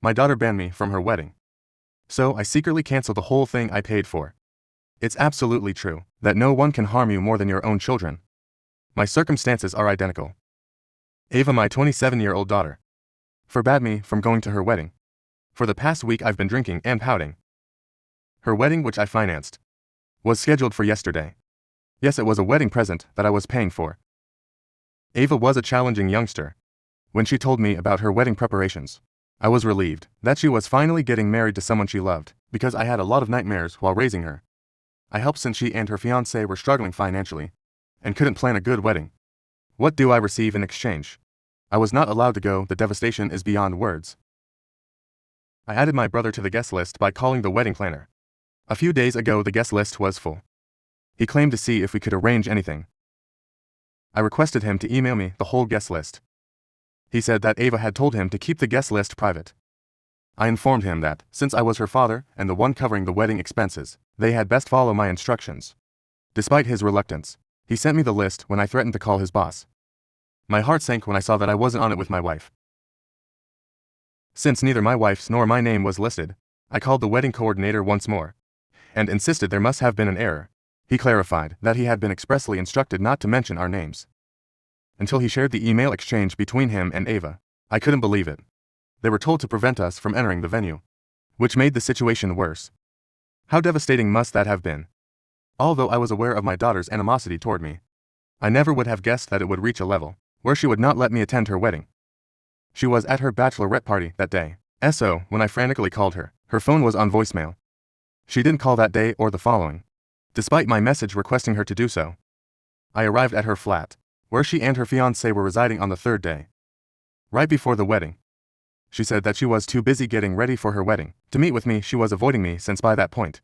My daughter banned me from her wedding. So I secretly canceled the whole thing I paid for. It's absolutely true that no one can harm you more than your own children. My circumstances are identical. Ava, my 27-year-old daughter, forbade me from going to her wedding. For the past week I've been drinking and pouting. Her wedding, which I financed, was scheduled for yesterday. Yes, it was a wedding present that I was paying for. Ava was a challenging youngster. When she told me about her wedding preparations, I was relieved that she was finally getting married to someone she loved, because I had a lot of nightmares while raising her. I helped since she and her fiancé were struggling financially and couldn't plan a good wedding. What do I receive in exchange? I was not allowed to go. The devastation is beyond words. I added my brother to the guest list by calling the wedding planner. A few days ago the guest list was full. He claimed to see if we could arrange anything. I requested him to email me the whole guest list. He said that Ava had told him to keep the guest list private. I informed him that, since I was her father and the one covering the wedding expenses, they had best follow my instructions. Despite his reluctance, he sent me the list when I threatened to call his boss. My heart sank when I saw that I wasn't on it with my wife. Since neither my wife's nor my name was listed, I called the wedding coordinator once more and insisted there must have been an error. He clarified that he had been expressly instructed not to mention our names. Until he shared the email exchange between him and Ava, I couldn't believe it. They were told to prevent us from entering the venue, which made the situation worse. How devastating must that have been? Although I was aware of my daughter's animosity toward me, I never would have guessed that it would reach a level where she would not let me attend her wedding. She was at her bachelorette party that day. So, when I frantically called her, her phone was on voicemail. She didn't call that day or the following, despite my message requesting her to do so. I arrived at her flat, where she and her fiancé were residing on the third day, right before the wedding. She said that she was too busy getting ready for her wedding to meet with me. She was avoiding me since by that point,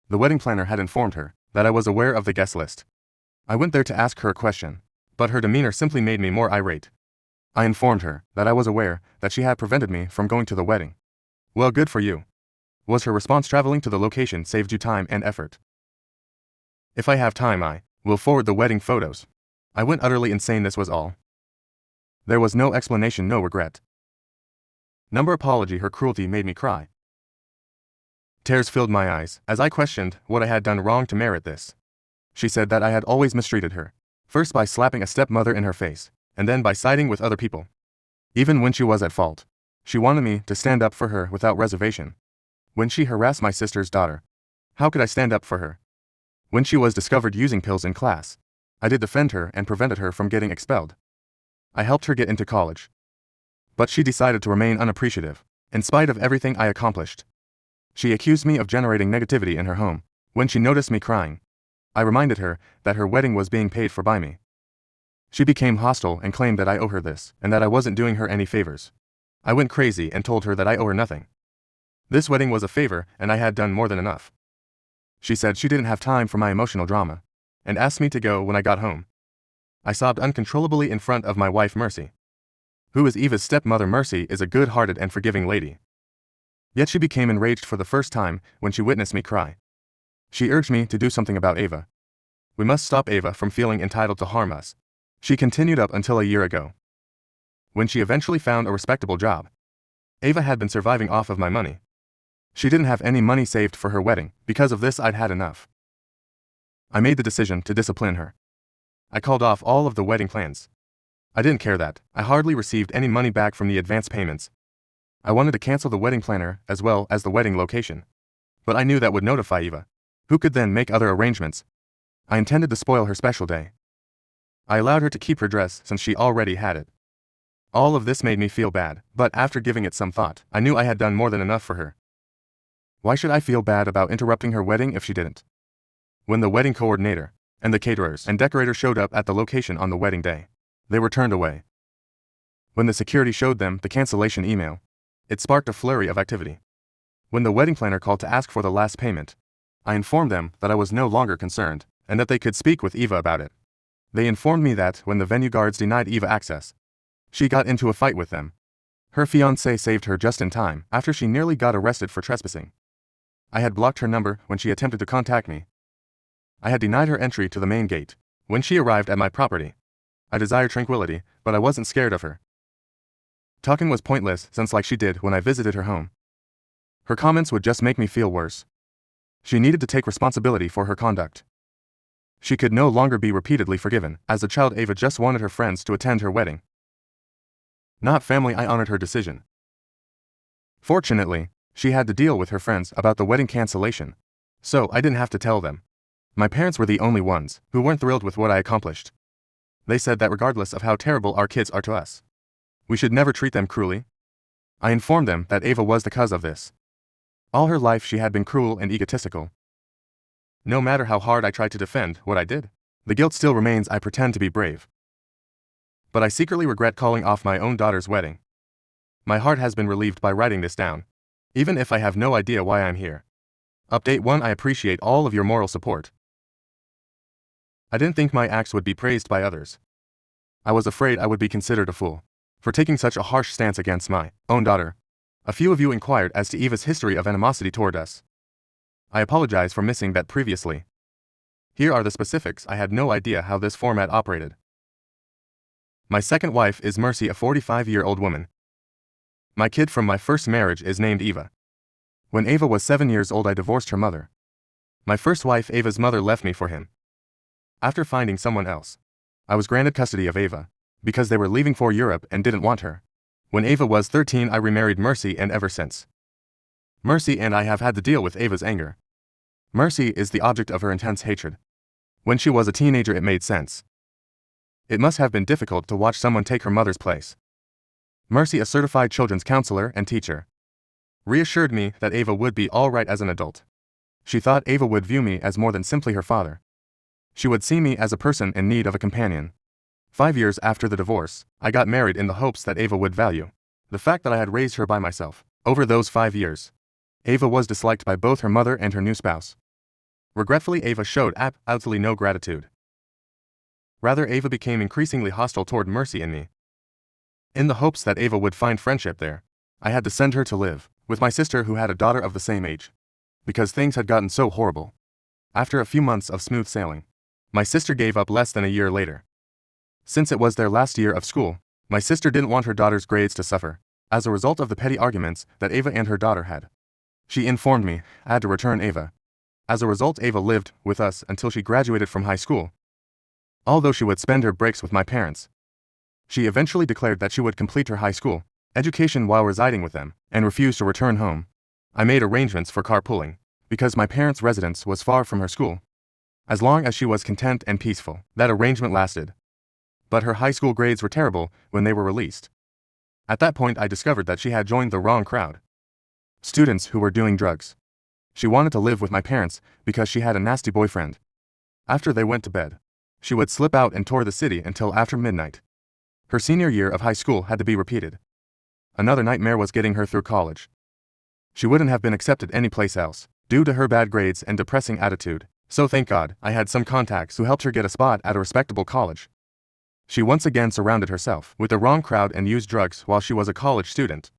the wedding planner had informed her that I was aware of the guest list. I went there to ask her a question, but her demeanor simply made me more irate. I informed her that I was aware that she had prevented me from going to the wedding. Well, good for you, was her response. Traveling to the location saved you time and effort. If I have time, I will forward the wedding photos. I went utterly insane. This was all. There was no explanation, no regret. Number apology. Her cruelty made me cry. Tears filled my eyes as I questioned what I had done wrong to merit this. She said that I had always mistreated her, first by slapping a stepmother in her face, and then by siding with other people. Even when she was at fault, she wanted me to stand up for her without reservation. When she harassed my sister's daughter, how could I stand up for her? When she was discovered using pills in class, I did defend her and prevented her from getting expelled. I helped her get into college. But she decided to remain unappreciative, in spite of everything I accomplished. She accused me of generating negativity in her home. When she noticed me crying, I reminded her that her wedding was being paid for by me. She became hostile and claimed that I owe her this, and that I wasn't doing her any favors. I went crazy and told her that I owe her nothing. This wedding was a favor and I had done more than enough. She said she didn't have time for my emotional drama, and asked me to go when I got home. I sobbed uncontrollably in front of my wife Mercy, who is Eva's stepmother. Mercy is a good-hearted and forgiving lady. Yet she became enraged for the first time when she witnessed me cry. She urged me to do something about Ava. We must stop Ava from feeling entitled to harm us. She continued up until a year ago, when she eventually found a respectable job. Ava had been surviving off of my money. She didn't have any money saved for her wedding. Because of this, I'd had enough. I made the decision to discipline her. I called off all of the wedding plans. I didn't care that I hardly received any money back from the advance payments. I wanted to cancel the wedding planner as well as the wedding location. But I knew that would notify Eva, who could then make other arrangements. I intended to spoil her special day. I allowed her to keep her dress since she already had it. All of this made me feel bad, but after giving it some thought, I knew I had done more than enough for her. Why should I feel bad about interrupting her wedding if she didn't? When the wedding coordinator and the caterers and decorators showed up at the location on the wedding day, they were turned away. When the security showed them the cancellation email, it sparked a flurry of activity. When the wedding planner called to ask for the last payment, I informed them that I was no longer concerned and that they could speak with Eva about it. They informed me that when the venue guards denied Eva access, she got into a fight with them. Her fiancé saved her just in time after she nearly got arrested for trespassing. I had blocked her number when she attempted to contact me. I had denied her entry to the main gate when she arrived at my property. I desired tranquility, but I wasn't scared of her. Talking was pointless since like she did when I visited her home. Her comments would just make me feel worse. She needed to take responsibility for her conduct. She could no longer be repeatedly forgiven. As a child, Ava just wanted her friends to attend her wedding. Not family. I honored her decision. Fortunately, she had to deal with her friends about the wedding cancellation, so I didn't have to tell them. My parents were the only ones who weren't thrilled with what I accomplished. They said that regardless of how terrible our kids are to us, we should never treat them cruelly. I informed them that Ava was the cause of this. All her life she had been cruel and egotistical. No matter how hard I tried to defend what I did, the guilt still remains. I pretend to be brave, but I secretly regret calling off my own daughter's wedding. My heart has been relieved by writing this down, even if I have no idea why I'm here. Update 1. I appreciate all of your moral support. I didn't think my acts would be praised by others. I was afraid I would be considered a fool for taking such a harsh stance against my own daughter. A few of you inquired as to Eva's history of animosity toward us. I apologize for missing that previously. Here are the specifics. I had no idea how this format operated. My second wife is Mercy, a 45-year-old woman. My kid from my first marriage is named Eva. When Ava was 7 years old, I divorced her mother. My first wife, Ava's mother, left me for him. After finding someone else, I was granted custody of Ava, because they were leaving for Europe and didn't want her. When Ava was 13, I remarried Mercy, and ever since, Mercy and I have had to deal with Ava's anger. Mercy is the object of her intense hatred. When she was a teenager, it made sense. It must have been difficult to watch someone take her mother's place. Mercy, a certified children's counselor and teacher, reassured me that Ava would be all right as an adult. She thought Ava would view me as more than simply her father. She would see me as a person in need of a companion. 5 years after the divorce, I got married in the hopes that Ava would value the fact that I had raised her by myself. Over those 5 years, Ava was disliked by both her mother and her new spouse. Regretfully, Ava showed absolutely no gratitude. Rather, Ava became increasingly hostile toward Mercy and me. In the hopes that Ava would find friendship there, I had to send her to live with my sister, who had a daughter of the same age, because things had gotten so horrible. After a few months of smooth sailing, my sister gave up less than a year later. Since it was their last year of school, my sister didn't want her daughter's grades to suffer as a result of the petty arguments that Ava and her daughter had. She informed me I had to return Ava. As a result, Ava lived with us until she graduated from high school. Although she would spend her breaks with my parents, she eventually declared that she would complete her high school education while residing with them and refused to return home. I made arrangements for carpooling because my parents' residence was far from her school. As long as she was content and peaceful, that arrangement lasted. But her high school grades were terrible when they were released. At that point, I discovered that she had joined the wrong crowd. Students who were doing drugs. She wanted to live with my parents because she had a nasty boyfriend. After they went to bed, she would slip out and tour the city until after midnight. Her senior year of high school had to be repeated. Another nightmare was getting her through college. She wouldn't have been accepted anyplace else due to her bad grades and depressing attitude. So thank God I had some contacts who helped her get a spot at a respectable college. She once again surrounded herself with the wrong crowd and used drugs while she was a college student.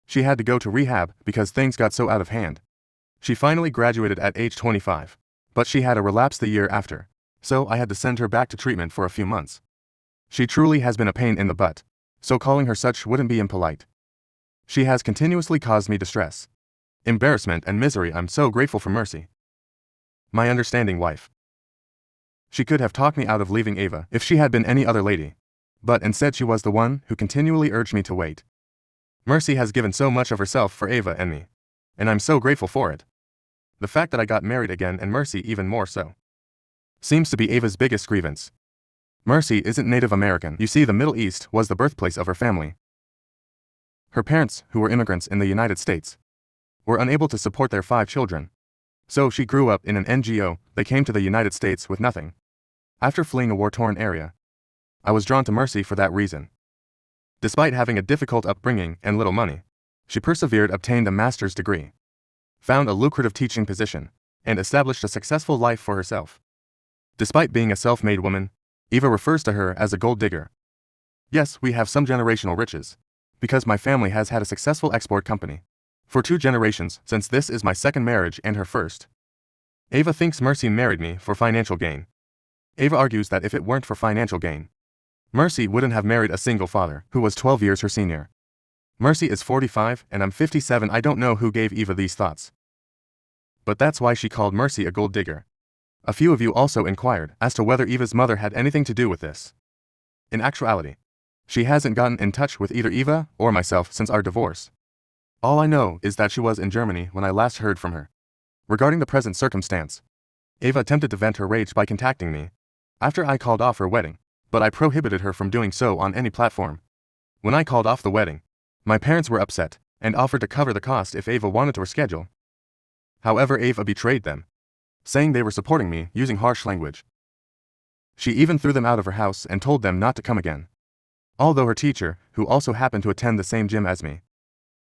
She had to go to rehab because things got so out of hand. She finally graduated at age 25, but she had a relapse the year after, so I had to send her back to treatment for a few months. She truly has been a pain in the butt, so calling her such wouldn't be impolite. She has continuously caused me distress, embarrassment, and misery. I'm so grateful for Mercy, my understanding wife. She could have talked me out of leaving Ava if she had been any other lady, but instead she was the one who continually urged me to wait. Mercy has given so much of herself for Ava and me, and I'm so grateful for it. The fact that I got married again, and Mercy even more so, seems to be Ava's biggest grievance. Mercy isn't Native American. You see, the Middle East was the birthplace of her family. Her parents, who were immigrants in the United States, were unable to support their 5 children. So she grew up in an NGO. They came to the United States with nothing. After fleeing a war-torn area, I was drawn to Mercy for that reason. Despite having a difficult upbringing and little money, she persevered, obtained a master's degree, found a lucrative teaching position, and established a successful life for herself. Despite being a self-made woman, Eva refers to her as a gold digger. Yes, we have some generational riches, because my family has had a successful export company for 2 generations, since this is my second marriage and her first. Ava thinks Mercy married me for financial gain. Ava argues that if it weren't for financial gain, Mercy wouldn't have married a single father who was 12 years her senior. Mercy is 45 and I'm 57. I don't know who gave Eva these thoughts. But that's why she called Mercy a gold digger. A few of you also inquired as to whether Eva's mother had anything to do with this. In actuality, she hasn't gotten in touch with either Eva or myself since our divorce. All I know is that she was in Germany when I last heard from her. Regarding the present circumstance, Eva attempted to vent her rage by contacting me after I called off her wedding, but I prohibited her from doing so on any platform. When I called off the wedding, my parents were upset and offered to cover the cost if Eva wanted to reschedule. However, Eva betrayed them, saying they were supporting me using harsh language. She even threw them out of her house and told them not to come again. Although her teacher, who also happened to attend the same gym as me,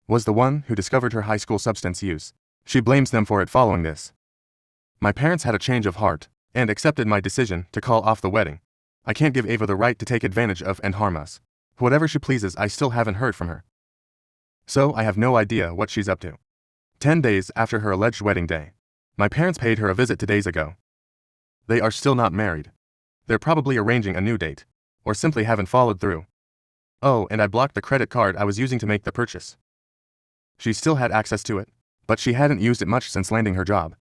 was the one who discovered her high school substance use, she blames them for it following this. My parents had a change of heart and accepted my decision to call off the wedding. I can't give Eva the right to take advantage of and harm us. Whatever she pleases, I still haven't heard from her. So I have no idea what she's up to. 10 days after her alleged wedding day, my parents paid her a visit 2 days ago. They are still not married. They're probably arranging a new date, or simply haven't followed through. Oh, and I blocked the credit card I was using to make the purchase. She still had access to it, but she hadn't used it much since landing her job.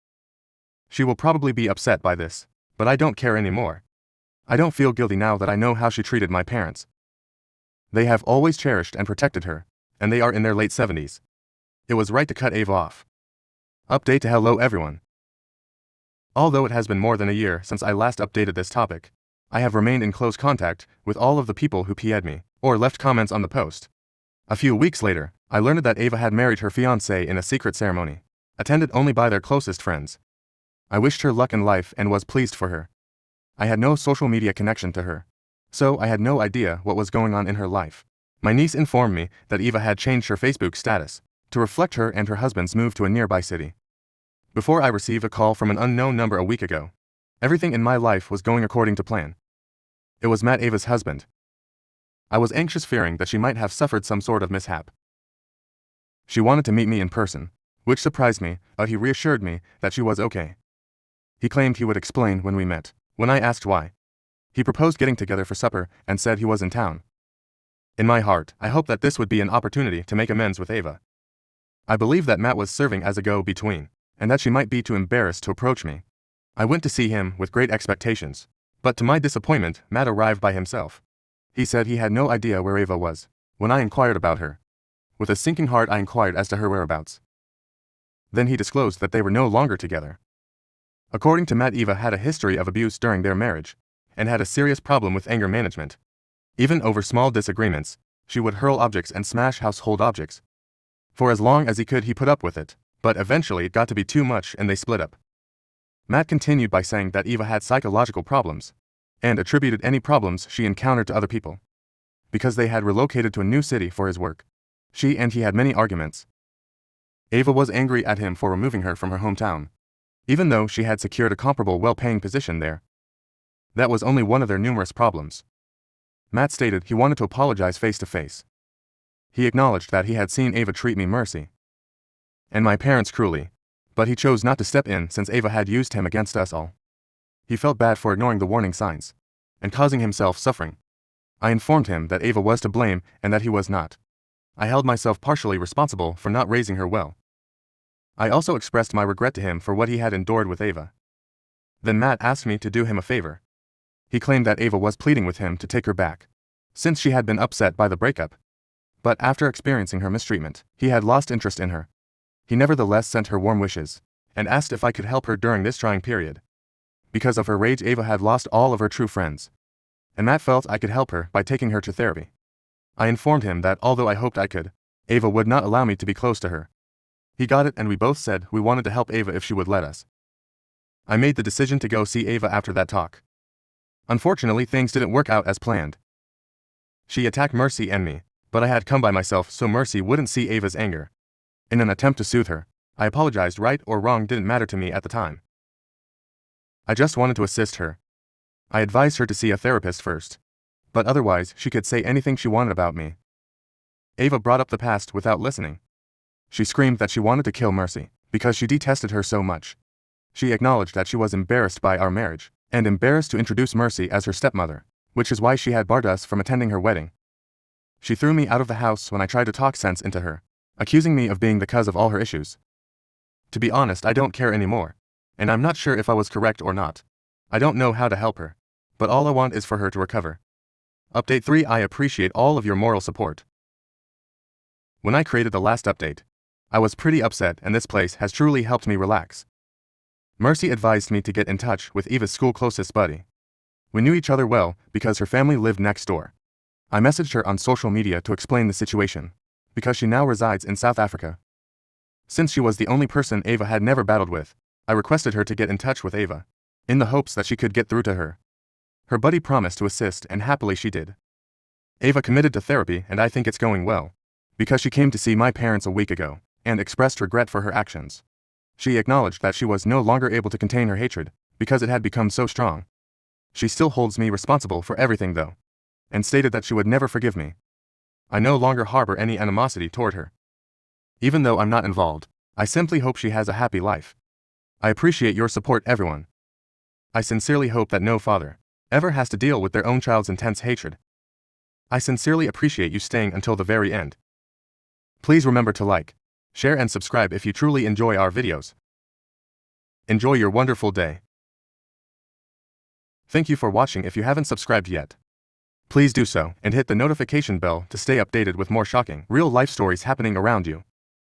She will probably be upset by this, but I don't care anymore. I don't feel guilty now that I know how she treated my parents. They have always cherished and protected her, and they are in their late 70s. It was right to cut Eva off. Update to hello everyone. Although it has been more than a year since I last updated this topic, I have remained in close contact with all of the people who PM'd me or left comments on the post. A few weeks later, I learned that Eva had married her fiancé in a secret ceremony, attended only by their closest friends. I wished her luck in life and was pleased for her. I had no social media connection to her, so I had no idea what was going on in her life. My niece informed me that Eva had changed her Facebook status to reflect her and her husband's move to a nearby city. Before I received a call from an unknown number a week ago, everything in my life was going according to plan. It was Matt, Eva's husband. I was anxious, fearing that she might have suffered some sort of mishap. She wanted to meet me in person, which surprised me, but he reassured me that she was okay. He claimed he would explain when we met. When I asked why, he proposed getting together for supper and said he was in town. In my heart, I hoped that this would be an opportunity to make amends with Eva. I believed that Matt was serving as a go-between, and that she might be too embarrassed to approach me. I went to see him with great expectations, but to my disappointment, Matt arrived by himself. He said he had no idea where Eva was when I inquired about her. With a sinking heart, I inquired as to her whereabouts. Then he disclosed that they were no longer together. According to Matt, Eva had a history of abuse during their marriage and had a serious problem with anger management. Even over small disagreements, she would hurl objects and smash household objects. For as long as he could, he put up with it, but eventually it got to be too much and they split up. Matt continued by saying that Eva had psychological problems and attributed any problems she encountered to other people. Because they had relocated to a new city for his work, she and he had many arguments. Eva was angry at him for removing her from her hometown, even though she had secured a comparable well-paying position there. That was only one of their numerous problems. Matt stated he wanted to apologize face-to-face. He acknowledged that he had seen Eva treat me, Mercy, and my parents cruelly, but he chose not to step in since Eva had used him against us all. He felt bad for ignoring the warning signs and causing himself suffering. I informed him that Eva was to blame and that he was not. I held myself partially responsible for not raising her well. I also expressed my regret to him for what he had endured with Eva. Then Matt asked me to do him a favor. He claimed that Eva was pleading with him to take her back, since she had been upset by the breakup. But after experiencing her mistreatment, he had lost interest in her. He nevertheless sent her warm wishes and asked if I could help her during this trying period. Because of her rage, Eva had lost all of her true friends, and Matt felt I could help her by taking her to therapy. I informed him that although I hoped I could, Eva would not allow me to be close to her. He got it, and we both said we wanted to help Eva if she would let us. I made the decision to go see Eva after that talk. Unfortunately, things didn't work out as planned. She attacked Mercy and me, but I had come by myself so Mercy wouldn't see Eva's anger. In an attempt to soothe her, I apologized. Right or wrong didn't matter to me at the time. I just wanted to assist her. I advised her to see a therapist first, but otherwise she could say anything she wanted about me. Eva brought up the past without listening. She screamed that she wanted to kill Mercy because she detested her so much. She acknowledged that she was embarrassed by our marriage and embarrassed to introduce Mercy as her stepmother, which is why she had barred us from attending her wedding. She threw me out of the house when I tried to talk sense into her, accusing me of being the cause of all her issues. To be honest, I don't care anymore, and I'm not sure if I was correct or not. I don't know how to help her, but all I want is for her to recover. Update 3. I appreciate all of your moral support. When I created the last update, I was pretty upset, and this place has truly helped me relax. Mercy advised me to get in touch with Eva's school closest buddy. We knew each other well because her family lived next door. I messaged her on social media to explain the situation, because she now resides in South Africa. Since she was the only person Ava had never battled with, I requested her to get in touch with Ava, in the hopes that she could get through to her. Her buddy promised to assist, and happily she did. Ava committed to therapy, and I think it's going well, because she came to see my parents a week ago, and expressed regret for her actions. She acknowledged that she was no longer able to contain her hatred, because it had become so strong. She still holds me responsible for everything though, and stated that she would never forgive me. I no longer harbor any animosity toward her. Even though I'm not involved, I simply hope she has a happy life. I appreciate your support, everyone. I sincerely hope that no father ever has to deal with their own child's intense hatred. I sincerely appreciate you staying until the very end. Please remember to like, share and subscribe if you truly enjoy our videos. Enjoy your wonderful day. Thank you for watching. If you haven't subscribed yet, please do so and hit the notification bell to stay updated with more shocking, real-life stories happening around you.